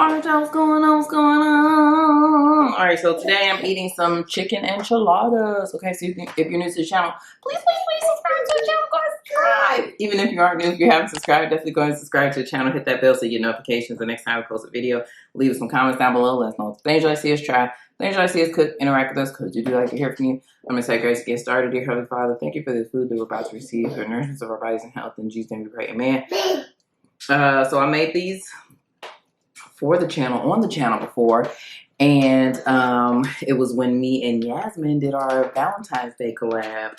Alright, y'all, what's going on? What's going on? Alright, so today I'm eating some chicken enchiladas. Okay, so if you're new to the channel, please subscribe to the channel. Go ahead and subscribe. Even if you aren't new, if you haven't subscribed, definitely go ahead and subscribe to the channel. Hit that bell so you get notifications the next time we post a video. Leave us some comments down below. Let us know things you like to see us try, things you like to see us cook, interact with us, because we do like to hear from you. I'm going to say grace to get started. Dear Heavenly Father, thank you for this food that we're about to receive, for the nourishment of our bodies and health. In Jesus' name we pray, amen. So I made these for the channel, on the channel before, and it was when me and Yasmin did our Valentine's Day collab.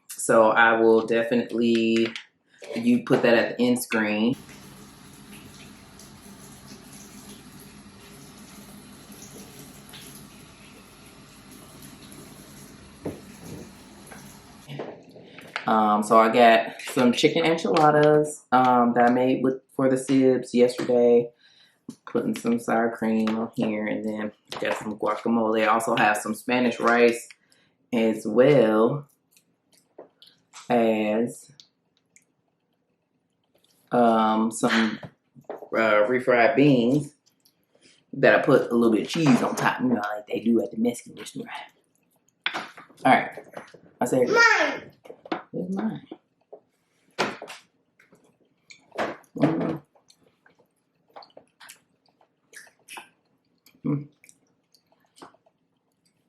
So I will definitely, you put that at the end screen. So I got some chicken enchiladas that I made for the Sibs yesterday. Putting some sour cream on here, and then got some guacamole. I also have some Spanish rice as well as some refried beans that I put a little bit of cheese on top, you know, like they do at the Mexican restaurant. All right, I said mine. It's mine.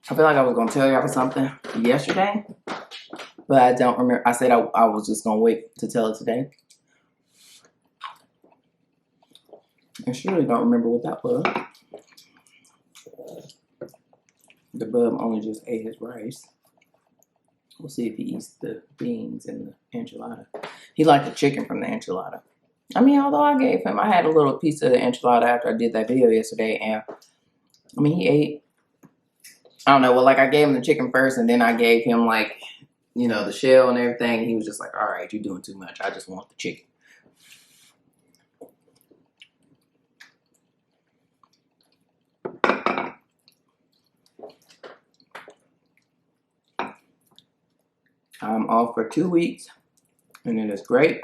I feel like I was going to tell y'all something yesterday, but I don't remember. I said I was just going to wait to tell it today. I surely don't remember what that was. The bub only just ate his rice. We'll see if he eats the beans and the enchilada. He liked the chicken from the enchilada. I mean, although I gave him, I had a little piece of the enchilada after I did that video yesterday, and I mean, he ate, I don't know, well, like I gave him the chicken first, and then I gave him, like, you know, the shell and everything, and he was just like, all right, you're doing too much. I just want the chicken. I'm off for 2 weeks, and it is great.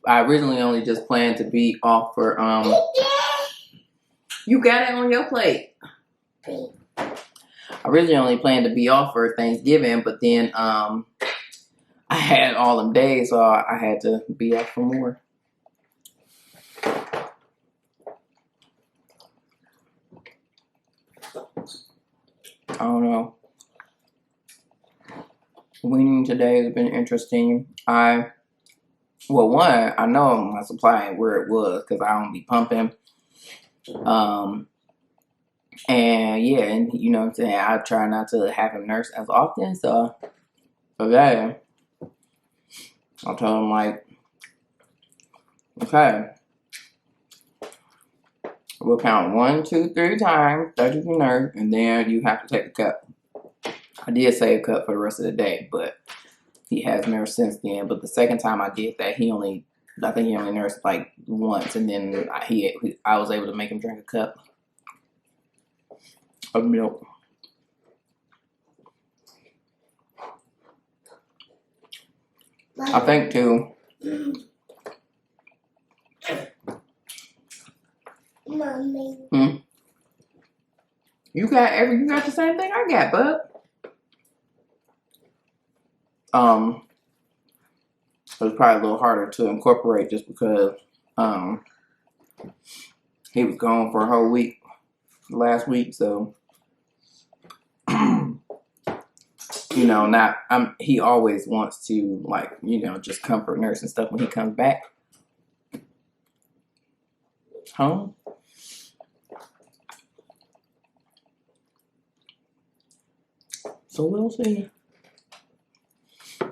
I originally only just planned to be off for, you got it on your plate. I originally only planned to be off for Thanksgiving, but then, I had all them days, so I had to be off for more. I don't know. Weaning today has been interesting. Well, one, I know my supply ain't where it was because I don't be pumping. And yeah, and you know what I'm saying, I try not to have him nurse as often, so today, I told him, like, okay, we'll count 1, 2, 3 times that you can nurse, and then you have to take a cup. I did save a cup for the rest of the day, but he has nursed since then. But the second time I did that, I think he only nursed like once, and then I was able to make him drink a cup of milk. I think too. Mommy. You got the same thing I got, bub. It was probably a little harder to incorporate just because he was gone for a whole week last week, so you know, he always wants to, like, you know, just comfort nurse and stuff when he comes back home. So we'll see.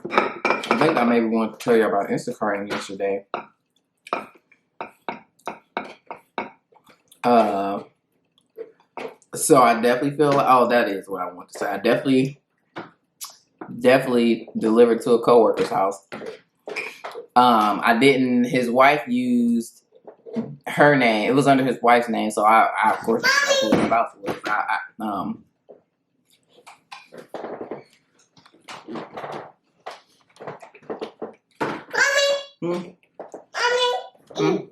I think I maybe wanted to tell you about Instacarting yesterday. So I definitely feel like, oh, that is what I want to say. I definitely delivered to a coworker's house. I didn't, his wife used her name. It was under his wife's name, so I of course, who the spouse was. Mm. Mommy.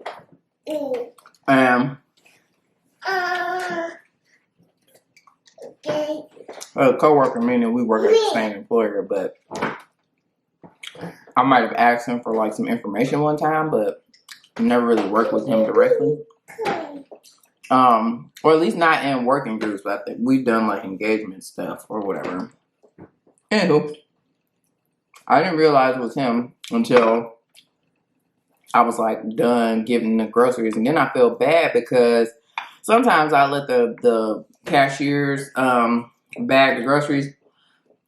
A coworker, meaning we work at the same employer, but I might have asked him for like some information one time, but never really worked with him directly. Or at least not in working groups, but I think we've done like engagement stuff or whatever. Anywho, I didn't realize it was him until I was like done giving the groceries, and then I felt bad because sometimes I let the cashiers bag the groceries.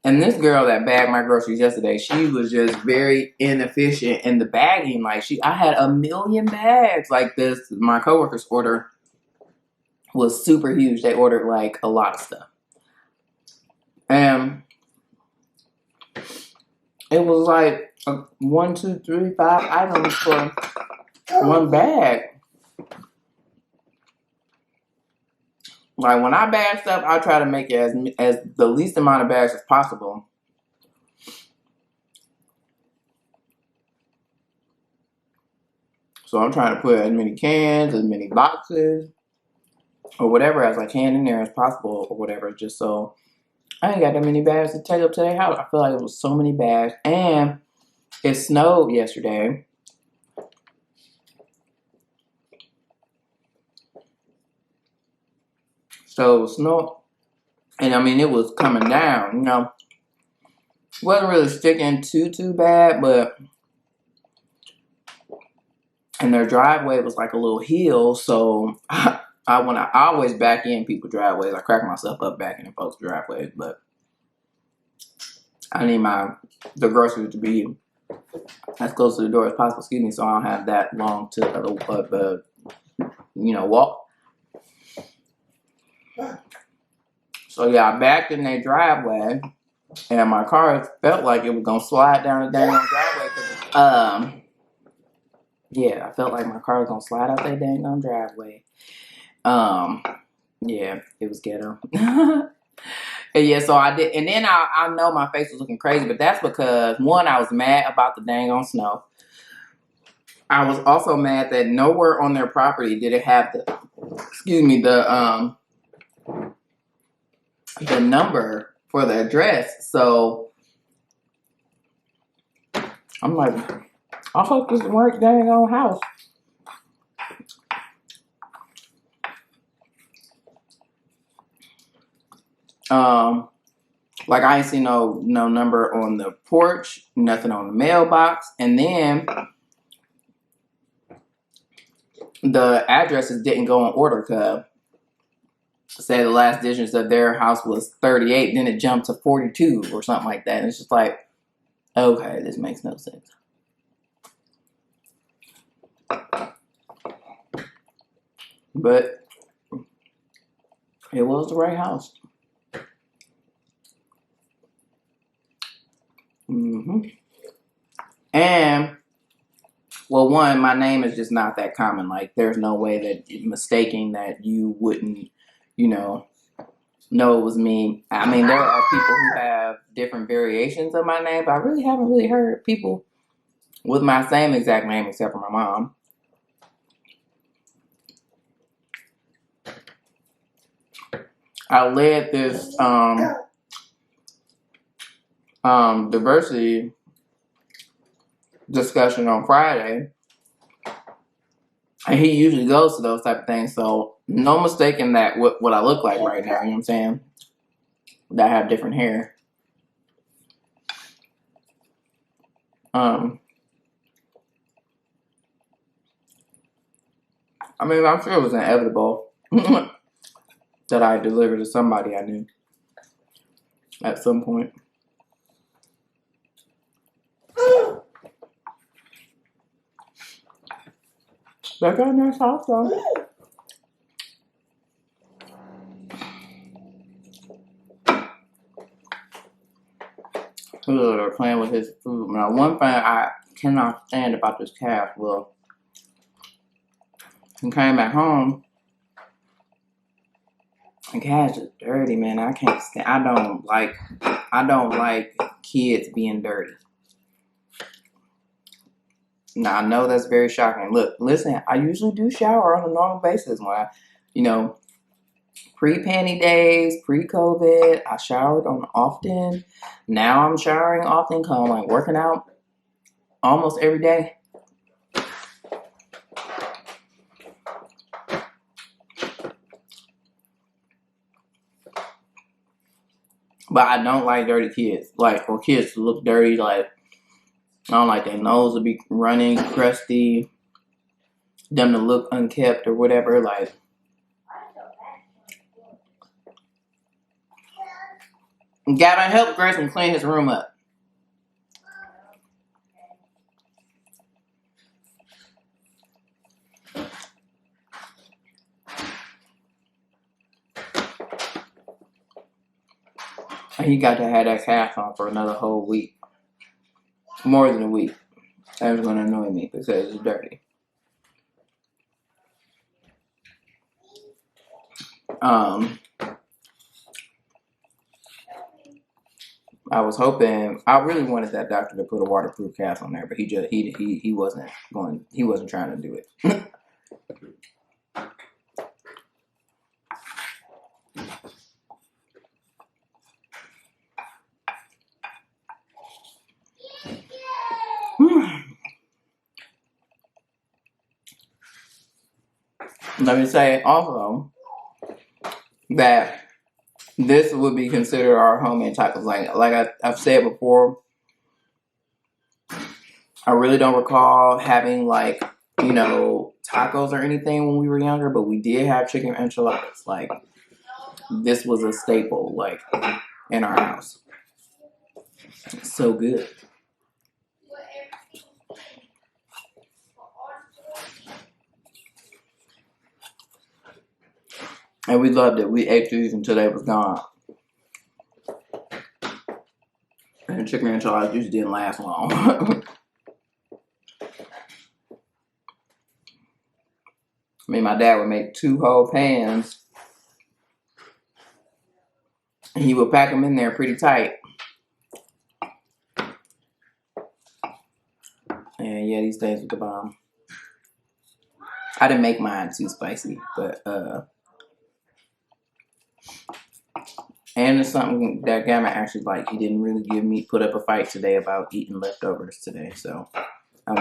And this girl that bagged my groceries yesterday, she was just very inefficient in the bagging. Like I had a million bags. Like this, my coworker's order was super huge. They ordered like a lot of stuff. And it was like 1, 2, 3, 5 items for one bag. Like when I bag stuff, I try to make it as the least amount of bags as possible. So I'm trying to put as many cans, as many boxes, or whatever as I can in there as possible, or whatever, just so I ain't got that many bags to take up to their house. I feel like it was so many bags, and it snowed yesterday. So it was snow, and I mean it was coming down. You know, wasn't really sticking too bad, but and their driveway was like a little hill, so I always back in people's driveways. I crack myself up backing in folks' driveways, but I need the groceries to be as close to the door as possible. Excuse me, so I don't have that long to walk. So yeah, I backed in their driveway, and my car felt like it was gonna slide down the dang driveway. Yeah, I felt like my car was gonna slide out that dang driveway. Yeah, it was ghetto. And yeah, so I did, and then I know my face was looking crazy, but that's because one, I was mad about the dang on snow. I was also mad that nowhere on their property did it have the number for the address. So I'm like, I hope this weren't dang on house. Like I ain't seen no number on the porch, nothing on the mailbox, and then the addresses didn't go in order because say the last digits of their house was 38, then it jumped to 42 or something like that. And it's just like, okay, this makes no sense. But it was the right house. And well, one, my name is just not that common. Like, there's no way that mistaking that you wouldn't, know it was me. I mean, there are people who have different variations of my name, but I really haven't really heard people with my same exact name except for my mom. I led this diversity discussion on Friday, and he usually goes to those type of things, so no mistaking that what I look like right now, you know what I'm saying, that I have different hair. I mean, I'm sure it was inevitable that I delivered to somebody I knew at some point. That got a nice house though. They're playing with his food. Now, one thing I cannot stand about this calf, well, he came back home, the calf's just dirty, man. I can't stand. I don't like kids being dirty. Now, I know that's very shocking. Look, listen, I usually do shower on a normal basis when I, pre-panty days, pre-COVID, I showered on often. Now I'm showering often because I'm like working out almost every day. But I don't like dirty kids. Like, for kids to look dirty, like, I don't like their nose to be running, crusty, them to look unkept or whatever. Like, Gavin, help Grayson clean his room up. And he got to have that cast on for another whole week. More than a week. That was going to annoy me because it's dirty. I was hoping, I really wanted that doctor to put a waterproof cast on there, but he wasn't trying to do it. Let me say also that this would be considered our homemade tacos. Like I've said before, I really don't recall having tacos or anything when we were younger, but we did have chicken enchiladas. Like, this was a staple, like, in our house. So good. And we loved it. We ate these until they was gone. And chicken enchiladas just didn't last long. I mean, my dad would make 2 whole pans. And he would pack them in there pretty tight. And yeah, these things with the bomb. I didn't make mine too spicy, but and it's something that Gamma actually liked. He didn't really put up a fight today about eating leftovers today. So I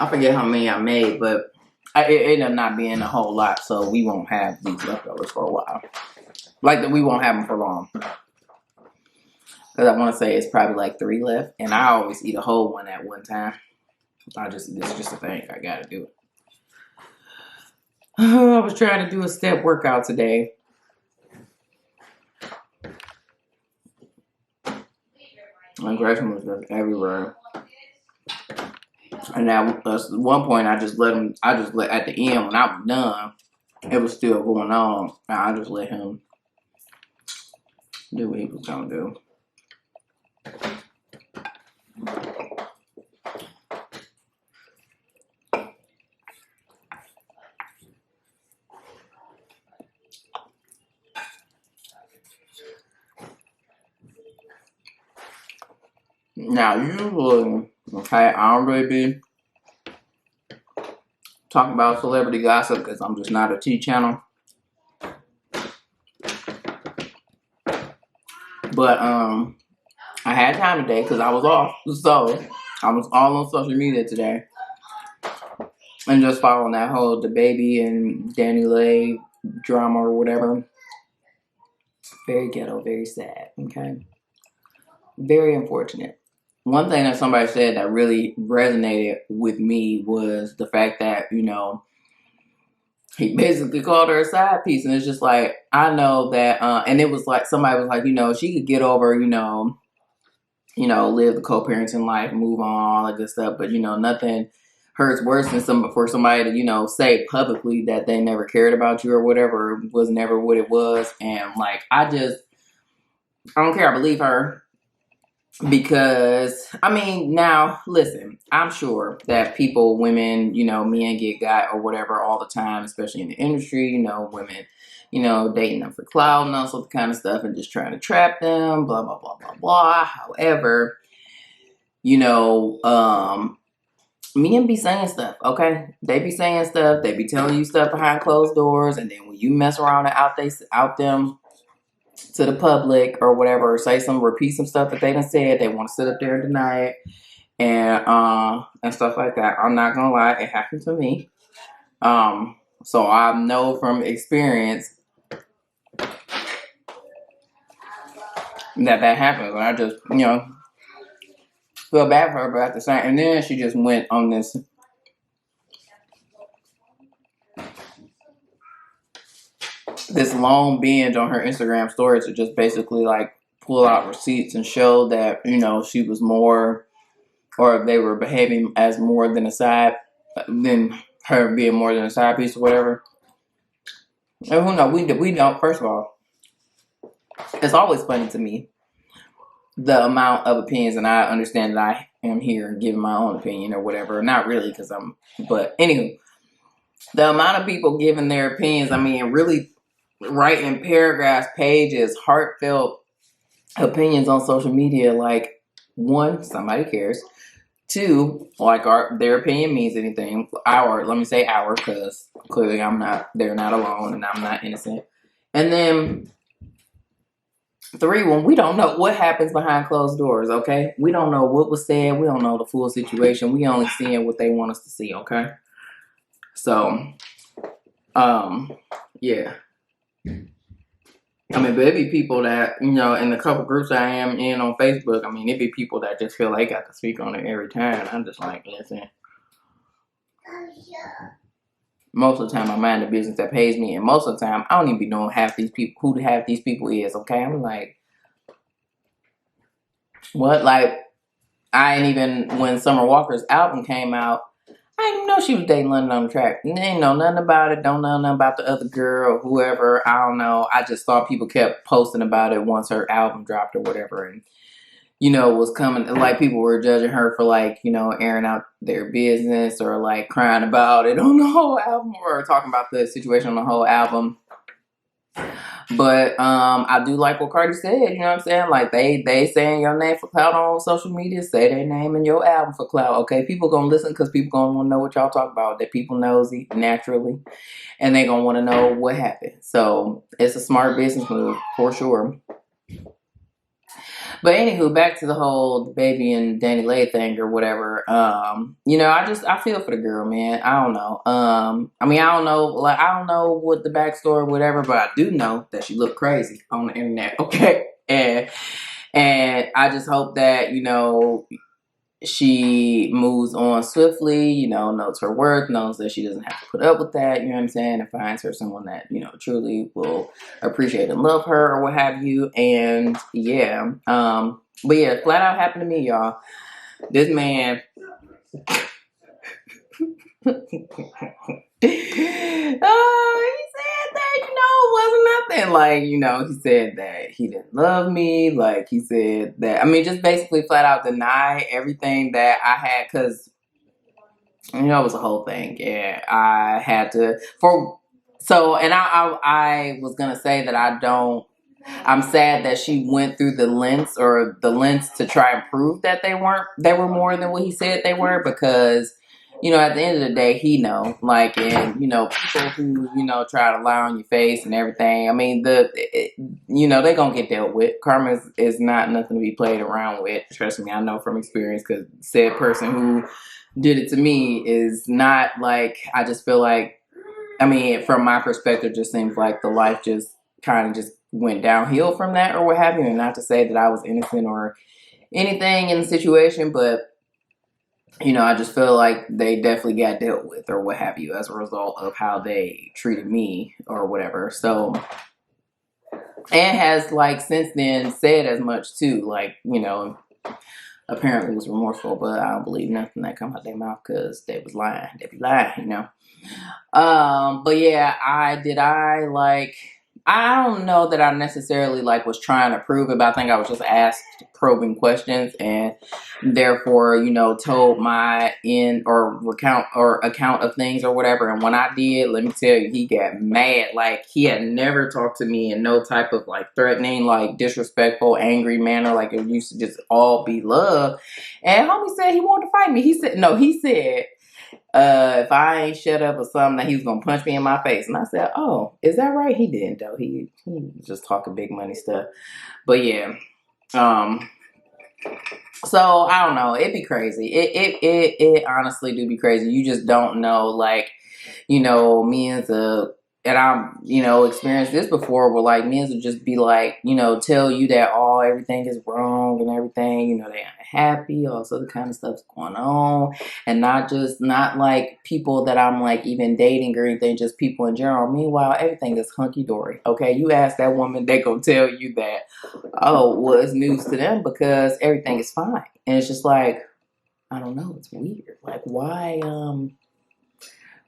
forget how many I made, but it ended up not being a whole lot, so we won't have these leftovers for a while. We won't have them for long. Because I want to say it's probably like 3 left, and I always eat a whole one at one time. It's just a thing. I gotta do it. I was trying to do a step workout today. And Grayson was just everywhere. And at one point, at the end, when I was done, it was still going on. And I just let him do what he was gonna do. Now, usually, okay, I don't really be talking about celebrity gossip because I'm just not a tea channel. But I had time today because I was off, so I was all on social media today and just following that whole DaBaby and Danny Lay drama or whatever. Very ghetto, very sad. Okay, very unfortunate. One thing that somebody said that really resonated with me was the fact that, he basically called her a side piece. And it's just like, I know that, and it was like, somebody was like, she could get over, live the co-parenting life, move on, all that good stuff. But, nothing hurts worse than for somebody to, say publicly that they never cared about you or whatever, was never what it was. And like, I don't care. I believe her. Because, now, listen, I'm sure that women, men get got or whatever all the time, especially in the industry, women, dating them for clout and all sorts of kind of stuff and just trying to trap them, blah, blah, blah, blah, blah. However, men be saying stuff, okay? They be saying stuff. They be telling you stuff behind closed doors, and then when you mess around and out them to the public or whatever, or repeat some stuff that they done said, they want to sit up there and deny it, and stuff like that. I'm not gonna lie, it happened to me. So I know from experience that happens, and I just feel bad for her, but at the same, and then she just went on this long binge on her Instagram story to just basically like pull out receipts and show that she was more, or they were behaving as more than than her being more than a side piece or whatever. And who knows? We don't. First of all, it's always funny to me the amount of opinions, and I understand that I am here giving my own opinion or whatever. Not really, but anywho, the amount of people giving their opinions. I mean, really writing paragraphs, pages, heartfelt opinions on social media. Like, one, somebody cares. Two, like their opinion means anything. Let me say our, because clearly they're not alone and I'm not innocent. And then three, when we don't know what happens behind closed doors, okay? We don't know what was said. We don't know the full situation. We only seeing what they want us to see, okay? So, yeah. I mean, but it be people that, in the couple groups I am in on Facebook, I mean, it be people that just feel like they got to speak on it every time. I'm just like, listen. Most of the time, I mind the business that pays me, and most of the time, I don't even be knowing who half these people is, okay? I'm like, what? Like, I ain't even, when Summer Walker's album came out, I didn't know she was dating London on the Track. And they didn't know nothing about it. Don't know nothing about the other girl or whoever. I don't know. I just saw people kept posting about it once her album dropped or whatever. And, was coming. Like, people were judging her for, like, airing out their business or, like, crying about it on the whole album or talking about the situation on the whole album. But I do like what Cardi said, you know what I'm saying? Like, they saying your name for clout on social media, say their name in your album for clout, okay? People gonna listen because people gonna want to know what y'all talk about. That people nosy, naturally. And they gonna want to know what happened. So, it's a smart business move, for sure. But anywho, back to the whole Baby and Danny Lay thing or whatever. I feel for the girl, man. I don't know. I mean, I don't know what the backstory or whatever, but I do know that she looked crazy on the internet. Okay. And I just hope that, she moves on swiftly, knows her worth, knows that she doesn't have to put up with that, you know what I'm saying, and finds her someone that, truly will appreciate and love her or what have you. And yeah. But yeah, flat out happened to me, y'all. This man he said that, it wasn't nothing. Like, he said that he didn't love me. Like, he said that, I mean, just basically flat out deny everything that I had, because, it was a whole thing. Yeah, I had to, and I was going to say that I'm sad that she went through the lens to try and prove that they were more than what he said they were, because at the end of the day, he know, like, and, people who, try to lie on your face and everything, I mean, they gonna get dealt with. Karma is not nothing to be played around with. Trust me, I know from experience, because said person who did it to me is not, like, I just feel like, I mean, from my perspective, just seems like the life just kind of just went downhill from that or what have you. And not to say that I was innocent or anything in the situation, but I just feel like they definitely got dealt with or what have you as a result of how they treated me or whatever. So, and has, like, since then said as much too, like, apparently was remorseful, but I don't believe nothing that come out their mouth, because they was lying. They be lying, But yeah, I don't know that I necessarily like was trying to prove it, but I think I was just asked probing questions and therefore, you know, told my in or account of things or whatever. And when I did, let me tell you, he got mad. Like he had never talked to me in no type of like threatening, like disrespectful, angry manner. Like it used to just all be love. And homie said he wanted to fight me. He said, no, he said, if I ain't shut up or something, that he was gonna punch me in my face. And I said, oh, is that right? He didn't though. He was just talking big money stuff. But yeah. So I don't know. It'd be crazy. It honestly do be crazy. You just don't know, like, you know, and I've, you know, experienced this before where like men will just be like, you know, tell you that everything is wrong and everything, you know, they unhappy, all this other kind of stuff's going on. And not like people that I'm like even dating or anything, just people in general. Meanwhile, everything is hunky dory. Okay. You ask that woman, they gonna tell you that, oh, well, it's news to them because everything is fine. And it's just like, I don't know, it's weird. Like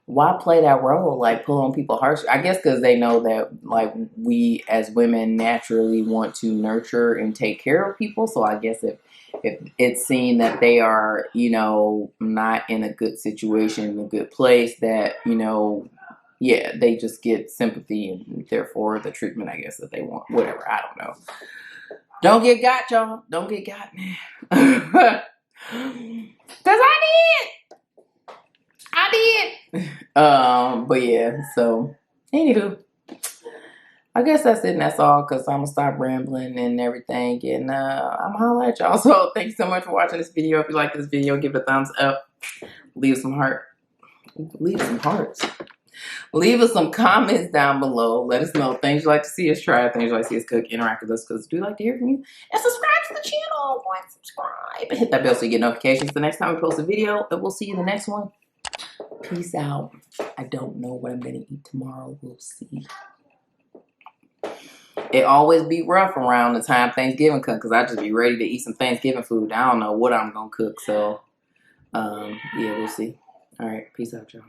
why play that role? Like pull on people harsh? I guess because they know that like we as women naturally want to nurture and take care of people. So I guess if it's seen that they are, you know, not in a good situation, in a good place, that, you know, yeah, they just get sympathy and therefore the treatment, I guess, that they want. Whatever. I don't know. Don't get got, y'all. Don't get got, man. Cause I did. But yeah, so anywho, I guess that's it and that's all, because I'm gonna stop rambling and everything, and I'm gonna holla at y'all. So thank you so much for watching this video. If you like this video, give it a thumbs up, leave some hearts, leave us some comments down below. Let us know things you'd like to see us try, things you'd like to see us cook, interact with us, because we do like to hear from you. And subscribe to the channel. Go and subscribe and hit that bell so you get notifications the next time we post a video. And we'll see you in the next one. Peace out. I don't know what I'm gonna eat tomorrow. We'll see. It always be rough around the time Thanksgiving comes, because I just be ready to eat some Thanksgiving food. I don't know what I'm gonna cook, so yeah, we'll see. All right, peace out, y'all.